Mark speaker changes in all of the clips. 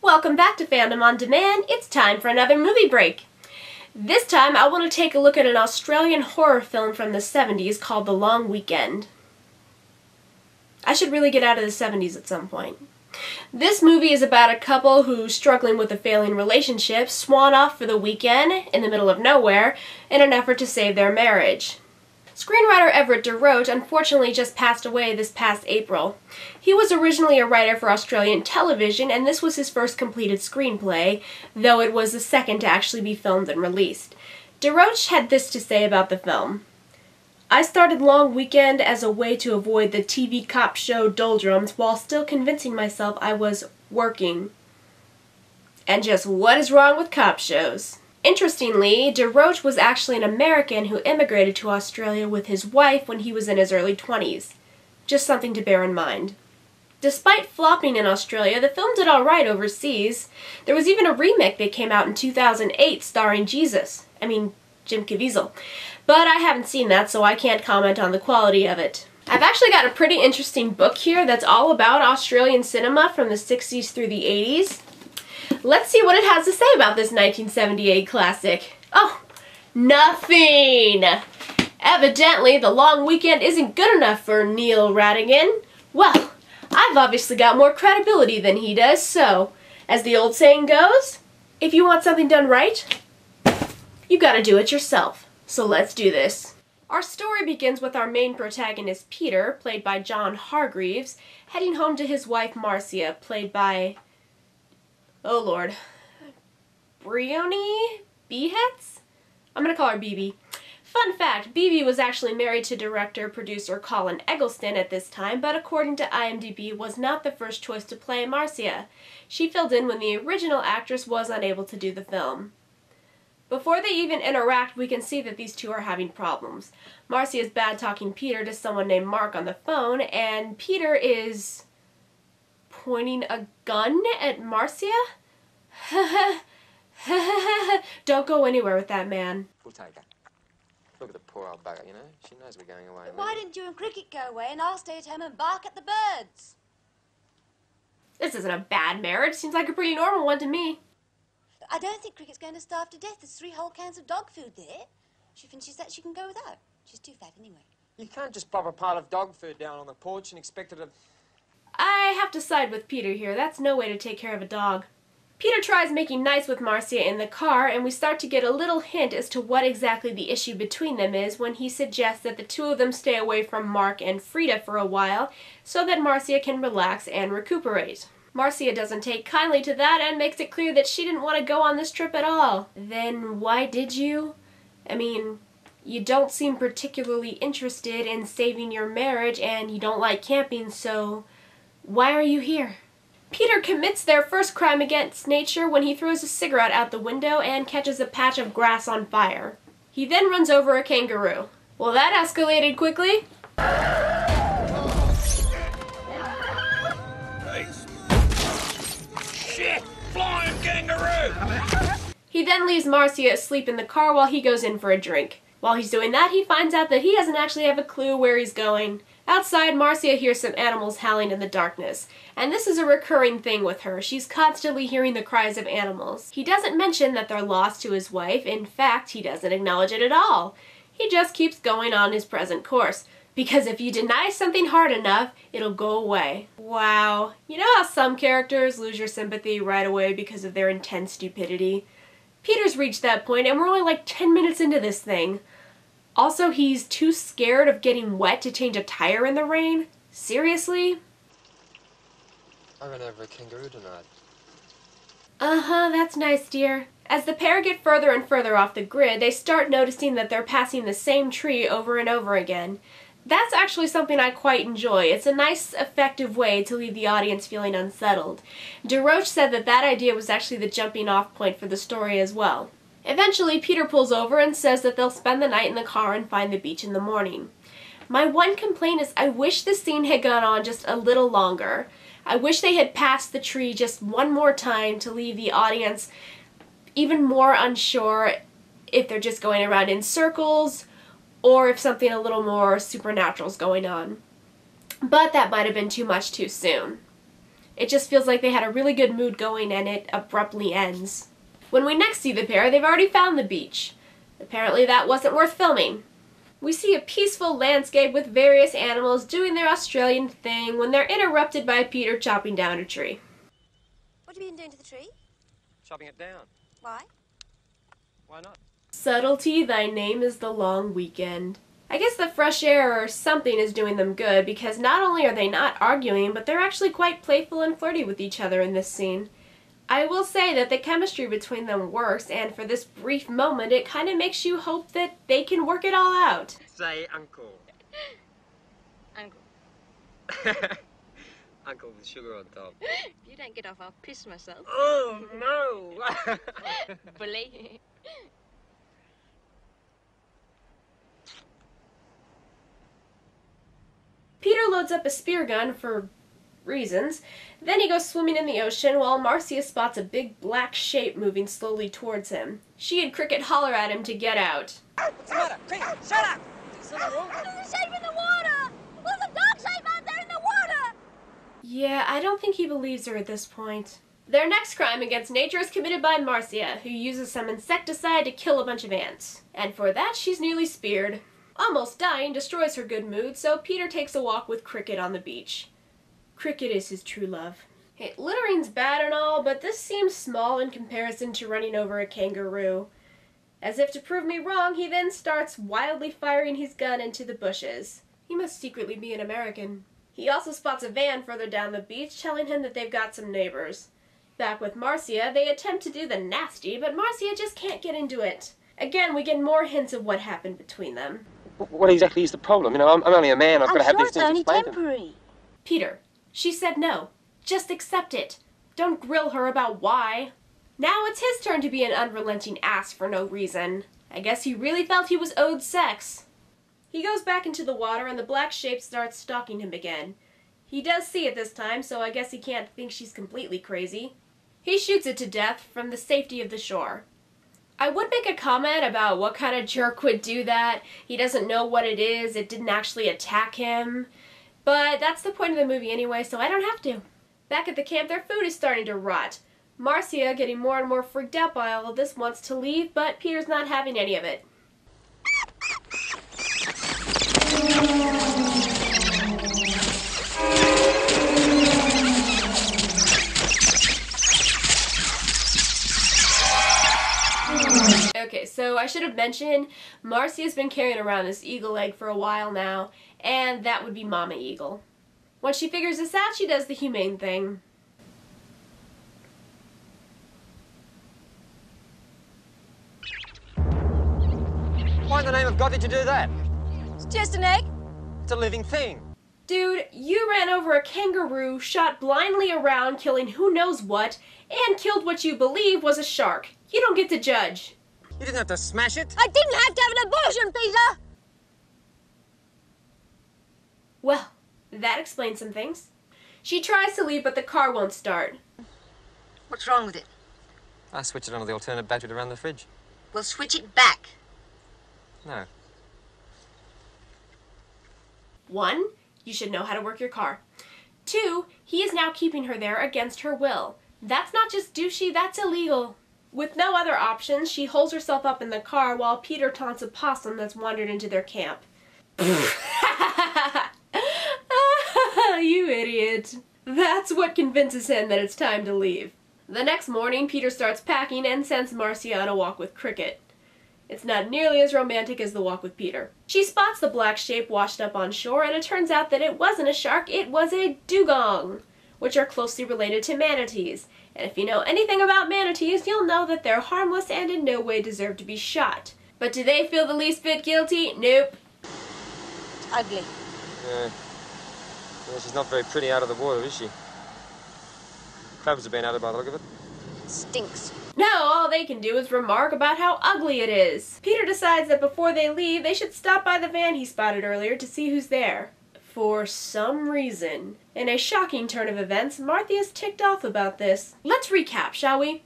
Speaker 1: Welcome back to Fandom on Demand. It's time for another movie break. This time I want to take a look at an Australian horror film from the 70s called The Long Weekend. I should really get out of the 70s at some point. This movie is about a couple who, struggling with a failing relationship, swan off for the weekend in the middle of nowhere in an effort to save their marriage. Screenwriter Everett de Roche unfortunately just passed away this past April. He was originally a writer for Australian television, and this was his first completed screenplay, though it was the second to actually be filmed and released. De Roche had this to say about the film. I started Long Weekend as a way to avoid the TV cop show doldrums while still convincing myself I was working. And just what is wrong with cop shows? Interestingly, de Roche was actually an American who immigrated to Australia with his wife when he was in his early 20s. Just something to bear in mind. Despite flopping in Australia, the film did alright overseas. There was even a remake that came out in 2008 starring Jim Caviezel. But I haven't seen that, so I can't comment on the quality of it. I've actually got a pretty interesting book here that's all about Australian cinema from the 60s through the 80s. Let's see what it has to say about this 1978 classic. Oh, nothing! Evidently, The Long Weekend isn't good enough for Neil Rattigan. Well, I've obviously got more credibility than he does, so, as the old saying goes, if you want something done right, you gotta do it yourself. So let's do this. Our story begins with our main protagonist, Peter, played by John Hargreaves, heading home to his wife, Marcia, played by... oh lord. Bryony Behetz? I'm gonna call her BB. Fun fact, BB was actually married to director-producer Colin Eggleston at this time, but according to IMDb was not the first choice to play Marcia. She filled in when the original actress was unable to do the film. Before they even interact, we can see that these two are having problems. Marcia is bad-talking Peter to someone named Mark on the phone, and Peter is... pointing a gun at Marcia? Don't go anywhere with that man.
Speaker 2: We'll take her. Look at the poor old bugger, you know? She knows we're going away.
Speaker 3: But why didn't you and Cricket go away and I'll stay at home and bark at the birds?
Speaker 1: This isn't a bad marriage. Seems like a pretty normal one to me.
Speaker 3: I don't think Cricket's going to starve to death. There's 3 whole cans of dog food there. She finishes that, she can go without. She's too fat anyway.
Speaker 2: You can't just pop a pile of dog food down on the porch and expect her to...
Speaker 1: I have to side with Peter here. That's no way to take care of a dog. Peter tries making nice with Marcia in the car, and we start to get a little hint as to what exactly the issue between them is when he suggests that the two of them stay away from Mark and Frida for a while so that Marcia can relax and recuperate. Marcia doesn't take kindly to that and makes it clear that she didn't want to go on this trip at all. Then why did you? I mean, you don't seem particularly interested in saving your marriage and you don't like camping, so why are you here? Peter commits their first crime against nature when he throws a cigarette out the window and catches a patch of grass on fire. He then runs over a kangaroo. Well, that escalated quickly.
Speaker 2: Shit! Flying kangaroo!
Speaker 1: He then leaves Marcia asleep in the car while he goes in for a drink. While he's doing that, he finds out that he doesn't actually have a clue where he's going. Outside, Marcia hears some animals howling in the darkness, and this is a recurring thing with her. She's constantly hearing the cries of animals. He doesn't mention that they're lost to his wife. In fact, he doesn't acknowledge it at all. He just keeps going on his present course, because if you deny something hard enough, it'll go away. Wow. You know how some characters lose your sympathy right away because of their intense stupidity? Peter's reached that point, and we're only like 10 minutes into this thing. Also, he's too scared of getting wet to change a tire in the rain? Seriously?
Speaker 2: I ran over a kangaroo tonight.
Speaker 1: Uh-huh, that's nice, dear. As the pair get further and further off the grid, they start noticing that they're passing the same tree over and over again. That's actually something I quite enjoy. It's a nice, effective way to leave the audience feeling unsettled. De Roche said that that idea was actually the jumping off point for the story as well. Eventually, Peter pulls over and says that they'll spend the night in the car and find the beach in the morning. My one complaint is I wish the scene had gone on just a little longer. I wish they had passed the tree just one more time to leave the audience even more unsure if they're just going around in circles or if something a little more supernatural is going on. But that might have been too much too soon. It just feels like they had a really good mood going and it abruptly ends. When we next see the pair, they've already found the beach. Apparently that wasn't worth filming. We see a peaceful landscape with various animals doing their Australian thing when they're interrupted by Peter chopping down a tree.
Speaker 3: What have you been doing to the tree?
Speaker 2: Chopping it down.
Speaker 3: Why?
Speaker 2: Why not?
Speaker 1: Subtlety, thy name is the long weekend. I guess the fresh air or something is doing them good because not only are they not arguing, but they're actually quite playful and flirty with each other in this scene. I will say that the chemistry between them works, and for this brief moment it kind of makes you hope that they can work it all out.
Speaker 2: Say uncle.
Speaker 4: Uncle.
Speaker 2: Uncle with sugar on top.
Speaker 4: If you don't get off, I'll piss myself.
Speaker 2: Oh, no!
Speaker 4: Bully.
Speaker 1: Peter loads up a spear gun for reasons. Then he goes swimming in the ocean while Marcia spots a big black shape moving slowly towards him. She and Cricket holler at him to get out.
Speaker 2: What's the matter? Cricket, shut up! Is something wrong?
Speaker 3: There's a shape in the water! There's a dog shape out there in the water!
Speaker 1: Yeah, I don't think he believes her at this point. Their next crime against nature is committed by Marcia, who uses some insecticide to kill a bunch of ants. And for that, she's nearly speared. Almost dying destroys her good mood, so Peter takes a walk with Cricket on the beach. Cricket is his true love. Hey, littering's bad and all, but this seems small in comparison to running over a kangaroo. As if to prove me wrong, he then starts wildly firing his gun into the bushes. He must secretly be an American. He also spots a van further down the beach, telling him that they've got some neighbors. Back with Marcia, they attempt to do the nasty, but Marcia just can't get into it. Again, we get more hints of what happened between them.
Speaker 2: What exactly is the problem? You know, I'm only a man. I've got to have these things explained.
Speaker 3: Temporary.
Speaker 1: Peter, she said no. Just accept it. Don't grill her about why. Now it's his turn to be an unrelenting ass for no reason. I guess he really felt he was owed sex. He goes back into the water and the black shape starts stalking him again. He does see it this time, so I guess he can't think she's completely crazy. He shoots it to death from the safety of the shore. I would make a comment about what kind of jerk would do that. He doesn't know what it is, it didn't actually attack him. But that's the point of the movie anyway, so I don't have to. Back at the camp, their food is starting to rot. Marcia, getting more and more freaked out by all of this, wants to leave, but Peter's not having any of it. Okay, so I should have mentioned, Marcia's been carrying around this eagle egg for a while now, and that would be Mama Eagle. Once she figures this out, she does the humane thing.
Speaker 2: Why in the name of God did you do that?
Speaker 3: It's just an egg.
Speaker 2: It's a living thing.
Speaker 1: Dude, you ran over a kangaroo, shot blindly around, killing who knows what, and killed what you believe was a shark. You don't get to judge.
Speaker 2: You didn't have to smash it.
Speaker 3: I didn't have to have an abortion, Peter!
Speaker 1: Well, that explains some things. She tries to leave, but the car won't start.
Speaker 3: What's wrong with it?
Speaker 2: I switched it on to the alternate battery to run the fridge.
Speaker 3: Well, switch it back.
Speaker 2: No.
Speaker 1: 1, you should know how to work your car. 2, he is now keeping her there against her will. That's not just douchey, that's illegal. With no other options, she holds herself up in the car while Peter taunts a possum that's wandered into their camp. You idiot. That's what convinces him that it's time to leave. The next morning, Peter starts packing and sends Marcia on a walk with Cricket. It's not nearly as romantic as the walk with Peter. She spots the black shape washed up on shore, and it turns out that it wasn't a shark, it was a dugong, which are closely related to manatees. And if you know anything about manatees, you'll know that they're harmless and in no way deserve to be shot. But do they feel the least bit guilty? Nope.
Speaker 3: Ugly.
Speaker 2: Yeah. Well, she's not very pretty out of the water, is she? Crabs have been out of by the look of it.
Speaker 3: Stinks.
Speaker 1: No, all they can do is remark about how ugly it is. Peter decides that before they leave, they should stop by the van he spotted earlier to see who's there. For some reason. In a shocking turn of events, Marcia is ticked off about this. Let's recap, shall we?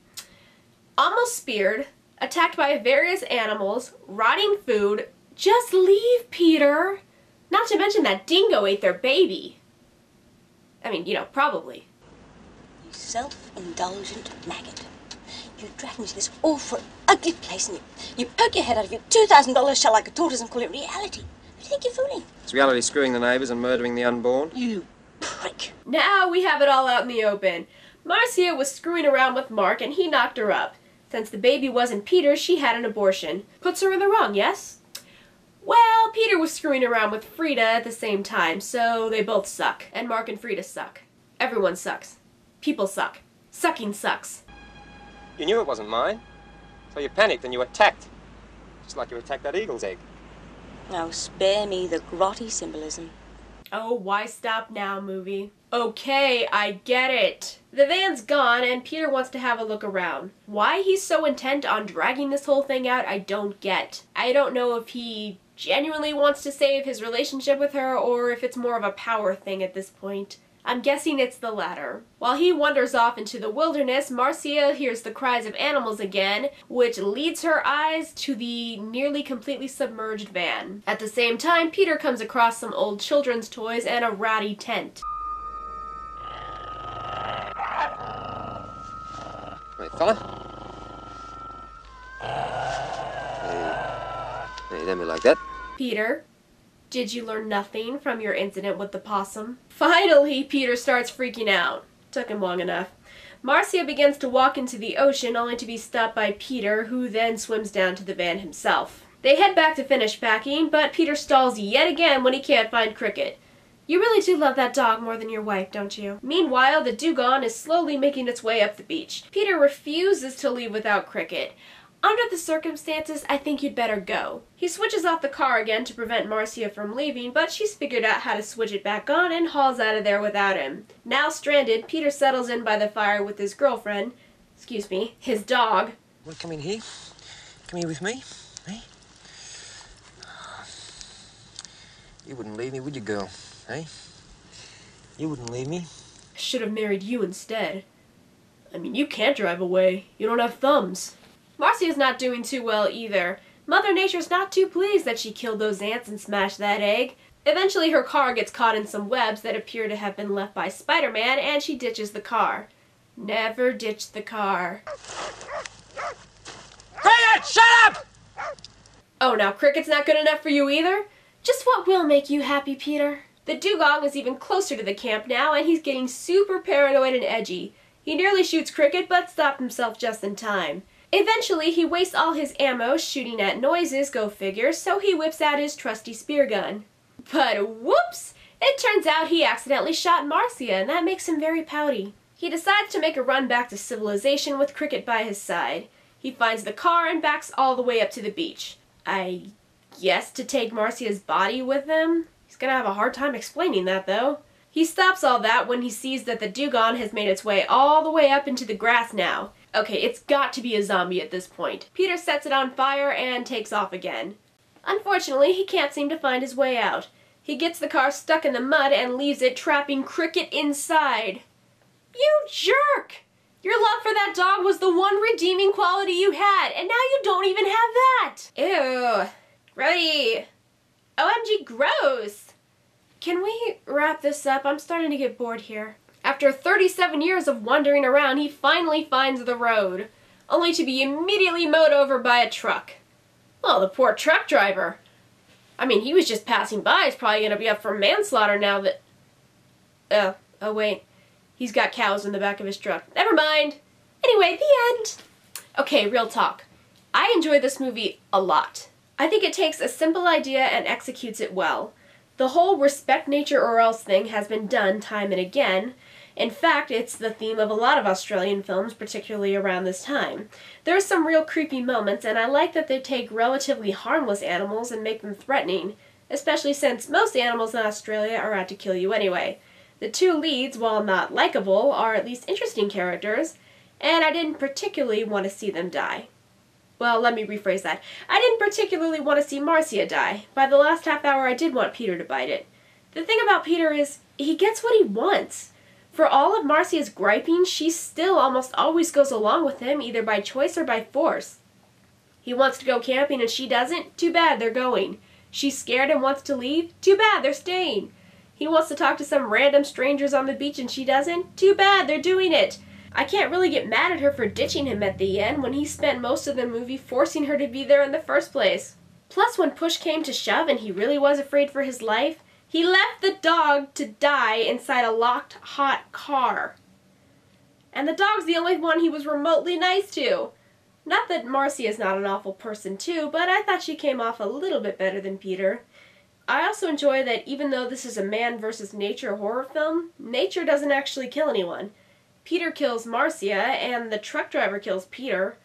Speaker 1: Almost speared, attacked by various animals, rotting food. Just leave, Peter! Not to mention that dingo ate their baby. I mean, you know, probably.
Speaker 3: You self-indulgent maggot. You drag me to this awful, ugly place and you poke your head out of your $2,000 shell like a tortoise and call it reality. Who do you think you're fooling?
Speaker 2: Is reality screwing the neighbours and murdering the unborn?
Speaker 3: You prick.
Speaker 1: Now we have it all out in the open. Marcia was screwing around with Mark and he knocked her up. Since the baby wasn't Peter's, she had an abortion. Puts her in the wrong, yes? Well, Peter was screwing around with Frida at the same time, so they both suck. And Mark and Frida suck. Everyone sucks. People suck. Sucking sucks.
Speaker 2: You knew it wasn't mine. So you panicked and you attacked. Just like you attacked that eagle's egg.
Speaker 3: Now spare me the grotty symbolism.
Speaker 1: Oh, why stop now, movie? Okay, I get it. The van's gone and Peter wants to have a look around. Why he's so intent on dragging this whole thing out, I don't get. I don't know if he genuinely wants to save his relationship with her or if it's more of a power thing at this point. I'm guessing it's the latter. While he wanders off into the wilderness, Marcia hears the cries of animals again, which leads her eyes to the nearly completely submerged van. At the same time, Peter comes across some old children's toys and a ratty tent.
Speaker 2: Hey, fella. Hey, don't be like that.
Speaker 1: Peter, did you learn nothing from your incident with the possum? Finally, Peter starts freaking out. Took him long enough. Marcia begins to walk into the ocean only to be stopped by Peter, who then swims down to the van himself. They head back to finish packing, but Peter stalls yet again when he can't find Cricket. You really do love that dog more than your wife, don't you? Meanwhile, the dugong is slowly making its way up the beach. Peter refuses to leave without Cricket. Under the circumstances, I think you'd better go. He switches off the car again to prevent Marcia from leaving, but she's figured out how to switch it back on and hauls out of there without him. Now stranded, Peter settles in by the fire with his girlfriend, his dog.
Speaker 2: Want to come in here? Come here with me? Hey? You wouldn't leave me, would you, girl? Hey? You wouldn't leave me.
Speaker 1: Should have married you instead. I mean, you can't drive away. You don't have thumbs. Marcia's not doing too well either. Mother Nature's not too pleased that she killed those ants and smashed that egg. Eventually her car gets caught in some webs that appear to have been left by Spider-Man and she ditches the car. Never ditch the car.
Speaker 2: Cricket, shut up!
Speaker 1: Oh, now Cricket's not good enough for you either? Just what will make you happy, Peter? The dugong is even closer to the camp now and he's getting super paranoid and edgy. He nearly shoots Cricket but stopped himself just in time. Eventually, he wastes all his ammo shooting at noises, go figure, so he whips out his trusty spear gun. But whoops! It turns out he accidentally shot Marcia, and that makes him very pouty. He decides to make a run back to civilization with Cricket by his side. He finds the car and backs all the way up to the beach. I guess to take Marcia's body with him? He's gonna have a hard time explaining that, though. He stops all that when he sees that the dugong has made its way all the way up into the grass now. Okay, it's got to be a zombie at this point. Peter sets it on fire and takes off again. Unfortunately, he can't seem to find his way out. He gets the car stuck in the mud and leaves it, trapping Cricket inside. You jerk! Your love for that dog was the one redeeming quality you had, and now you don't even have that! Ew. Grody. OMG gross! Can we wrap this up? I'm starting to get bored here. After 37 years of wandering around, he finally finds the road, only to be immediately mowed over by a truck. Well, the poor truck driver. I mean, he was just passing by. He's probably going to be up for manslaughter now that... Oh wait. He's got cows in the back of his truck. Never mind. Anyway, the end. Okay, real talk. I enjoy this movie a lot. I think it takes a simple idea and executes it well. The whole respect nature or else thing has been done time and again. In fact, it's the theme of a lot of Australian films, particularly around this time. There are some real creepy moments, and I like that they take relatively harmless animals and make them threatening, especially since most animals in Australia are out to kill you anyway. The two leads, while not likable, are at least interesting characters, and I didn't particularly want to see them die. Well, let me rephrase that. I didn't particularly want to see Marcia die. By the last half hour, I did want Peter to bite it. The thing about Peter is, he gets what he wants. For all of Marcia's griping, she still almost always goes along with him, either by choice or by force. He wants to go camping and she doesn't? Too bad, they're going. She's scared and wants to leave? Too bad, they're staying. He wants to talk to some random strangers on the beach and she doesn't? Too bad, they're doing it. I can't really get mad at her for ditching him at the end when he spent most of the movie forcing her to be there in the first place. Plus, when push came to shove and he really was afraid for his life, he left the dog to die inside a locked, hot car. And the dog's the only one he was remotely nice to. Not that Marcia's not an awful person too, but I thought she came off a little bit better than Peter. I also enjoy that even though this is a man versus nature horror film, nature doesn't actually kill anyone. Peter kills Marcia, and the truck driver kills Peter.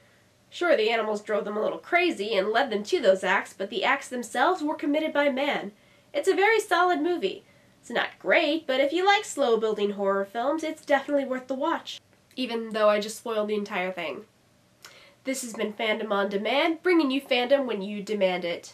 Speaker 1: Sure, the animals drove them a little crazy and led them to those acts, but the acts themselves were committed by man. It's a very solid movie. It's not great, but if you like slow-building horror films, it's definitely worth the watch. Even though I just spoiled the entire thing. This has been Fandom on Demand, bringing you fandom when you demand it.